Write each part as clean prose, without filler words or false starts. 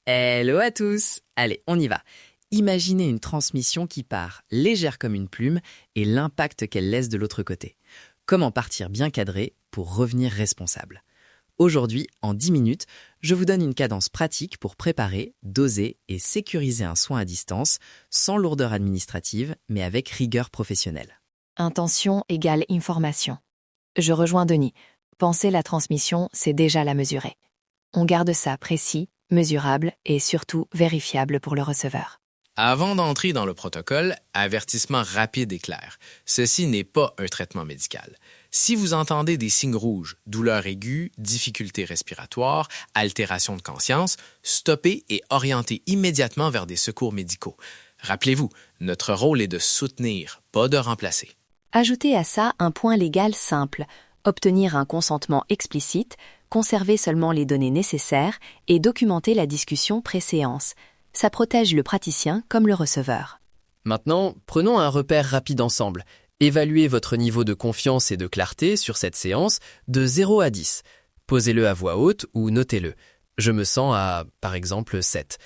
Hello à tous! Allez, on y va. Imaginez une transmission qui part légère comme une plume et l'impact qu'elle laisse de l'autre côté. Comment partir bien cadré pour revenir responsable? Aujourd'hui, en 10 minutes, je vous donne une cadence pratique pour préparer, doser et sécuriser un soin à distance, sans lourdeur administrative, mais avec rigueur professionnelle. Intention égale information. Je rejoins Denis. Penser la transmission, c'est déjà la mesurer. On garde ça précis, mesurable et surtout vérifiable pour le receveur. Avant d'entrer dans le protocole, avertissement rapide et clair. Ceci n'est pas un traitement médical. Si vous entendez des signes rouges, douleurs aiguës, difficultés respiratoires, altération de conscience, stoppez et orientez immédiatement vers des secours médicaux. Rappelez-vous, notre rôle est de soutenir, pas de remplacer. Ajoutez à ça un point légal simple, obtenir un consentement explicite, conserver seulement les données nécessaires et documenter la discussion pré-séance. Ça protège le praticien comme le receveur. Maintenant, prenons un repère rapide ensemble. Évaluez votre niveau de confiance et de clarté sur cette séance de 0 à 10. Posez-le à voix haute ou notez-le. Je me sens à, par exemple, 7.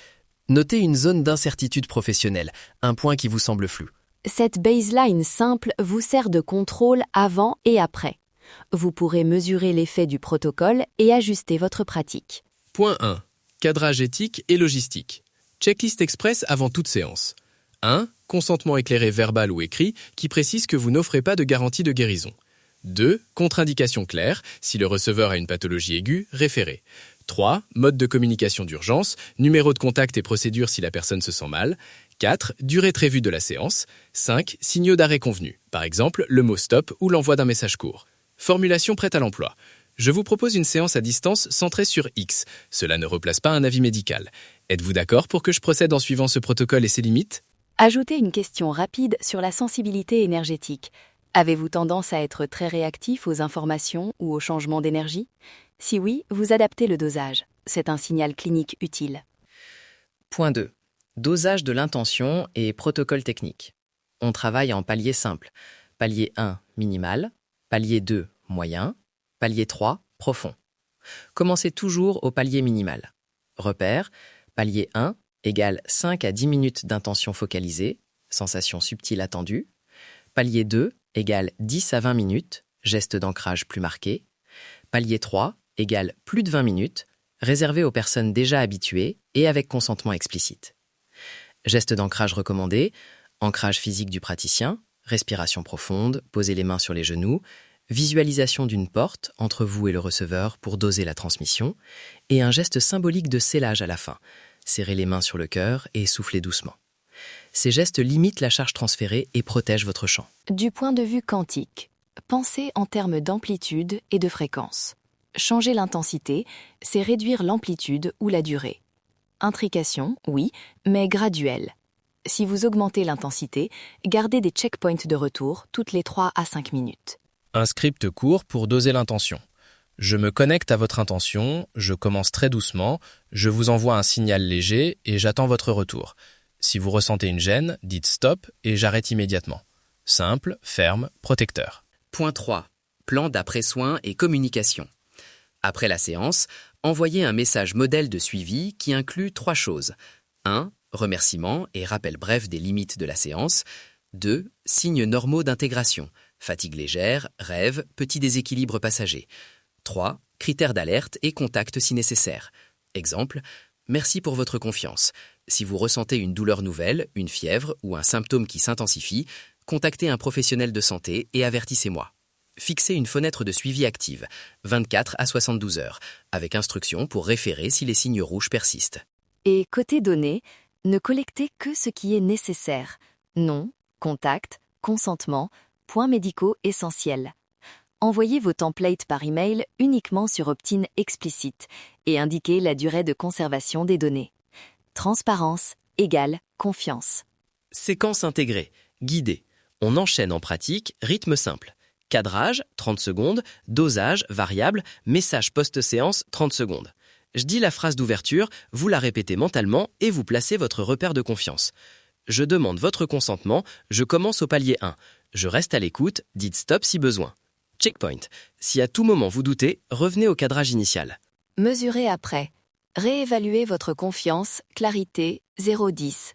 Notez une zone d'incertitude professionnelle, un point qui vous semble flou. Cette baseline simple vous sert de contrôle avant et après. Vous pourrez mesurer l'effet du protocole et ajuster votre pratique. Point 1. Cadrage éthique et logistique. Checklist express avant toute séance. 1. Consentement éclairé verbal ou écrit qui précise que vous n'offrez pas de garantie de guérison. 2. Contre-indication claire, si le receveur a une pathologie aiguë, référez. 3. Mode de communication d'urgence, numéro de contact et procédure si la personne se sent mal. 4. Durée prévue de la séance. 5. Signaux d'arrêt convenus, par exemple le mot stop ou l'envoi d'un message court. Formulation prête à l'emploi. Je vous propose une séance à distance centrée sur X. Cela ne replace pas un avis médical. Êtes-vous d'accord pour que je procède en suivant ce protocole et ses limites? Ajoutez une question rapide sur la sensibilité énergétique. Avez-vous tendance à être très réactif aux informations ou aux changements d'énergie? Si oui, vous adaptez le dosage. C'est un signal clinique utile. Point 2. Dosage de l'intention et protocole technique. On travaille en palier simple. Palier 1, minimal. Palier 2, moyen. Palier 3, profond. Commencez toujours au palier minimal. Repère, palier 1 égale 5 à 10 minutes d'intention focalisée, sensation subtile attendue. Palier 2 égale 10 à 20 minutes, geste d'ancrage plus marqué. Palier 3 égale plus de 20 minutes, réservé aux personnes déjà habituées et avec consentement explicite. Geste d'ancrage recommandé, ancrage physique du praticien, respiration profonde, poser les mains sur les genoux, visualisation d'une porte entre vous et le receveur pour doser la transmission, et un geste symbolique de scellage à la fin. Serrez les mains sur le cœur et soufflez doucement. Ces gestes limitent la charge transférée et protègent votre champ. Du point de vue quantique, pensez en termes d'amplitude et de fréquence. Changer l'intensité, c'est réduire l'amplitude ou la durée. Intrication, oui, mais graduelle. Si vous augmentez l'intensité, gardez des checkpoints de retour toutes les 3 à 5 minutes. Un script court pour doser l'intention. Je me connecte à votre intention, je commence très doucement, je vous envoie un signal léger et j'attends votre retour. Si vous ressentez une gêne, dites stop et j'arrête immédiatement. Simple, ferme, protecteur. Point 3. Plan d'après-soins et communication. Après la séance, envoyez un message modèle de suivi qui inclut 3 choses. 1. Remerciements et rappel bref des limites de la séance. 2. Signes normaux d'intégration. Fatigue légère, rêve, petit déséquilibre passager. 3. Critères d'alerte et contact si nécessaire. Exemple, merci pour votre confiance. Si vous ressentez une douleur nouvelle, une fièvre ou un symptôme qui s'intensifie, contactez un professionnel de santé et avertissez-moi. Fixez une fenêtre de suivi active, 24 à 72 heures, avec instruction pour référer si les signes rouges persistent. Et côté données, ne collectez que ce qui est nécessaire. Nom, contact, consentement, points médicaux essentiels. Envoyez vos templates par email uniquement sur opt-in explicite et indiquez la durée de conservation des données. Transparence égale confiance. Séquence intégrée, guidée. On enchaîne en pratique, rythme simple. Cadrage, 30 secondes. Dosage, variable. Message post-séance, 30 secondes. Je dis la phrase d'ouverture, vous la répétez mentalement et vous placez votre repère de confiance. Je demande votre consentement, je commence au palier 1. Je reste à l'écoute, dites stop si besoin. Checkpoint. Si à tout moment vous doutez, revenez au cadrage initial. Mesurez après. Réévaluez votre confiance, clarité, 0-10.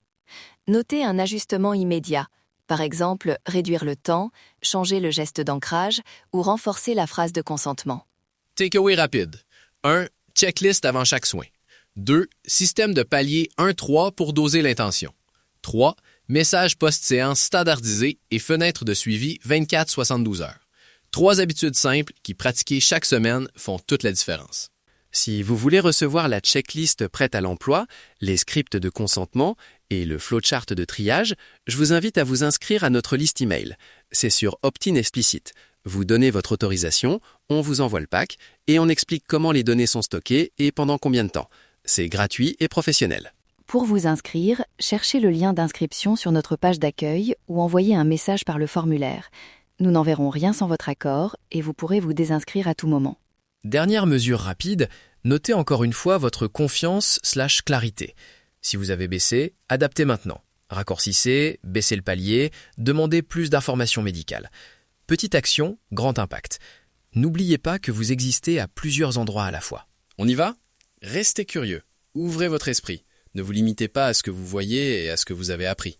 Notez un ajustement immédiat. Par exemple, réduire le temps, changer le geste d'ancrage ou renforcer la phrase de consentement. Takeaway rapide. 1. Checklist avant chaque soin. 2. Système de palier 1-3 pour doser l'intention. 3. Message post-séance standardisé et fenêtre de suivi 24-72 heures. 3 habitudes simples qui, pratiquées chaque semaine, font toute la différence. Si vous voulez recevoir la checklist prête à l'emploi, les scripts de consentement et le flowchart de triage, je vous invite à vous inscrire à notre liste email. C'est sur Opt-in Explicit. Vous donnez votre autorisation, on vous envoie le pack et on explique comment les données sont stockées et pendant combien de temps. C'est gratuit et professionnel. Pour vous inscrire, cherchez le lien d'inscription sur notre page d'accueil ou envoyez un message par le formulaire. Nous n'enverrons rien sans votre accord et vous pourrez vous désinscrire à tout moment. Dernière mesure rapide, notez encore une fois votre confiance/clarité. Si vous avez baissé, adaptez maintenant. Raccourcissez, baissez le palier, demandez plus d'informations médicales. Petite action, grand impact. N'oubliez pas que vous existez à plusieurs endroits à la fois. On y va? Restez curieux, ouvrez votre esprit. Ne vous limitez pas à ce que vous voyez et à ce que vous avez appris.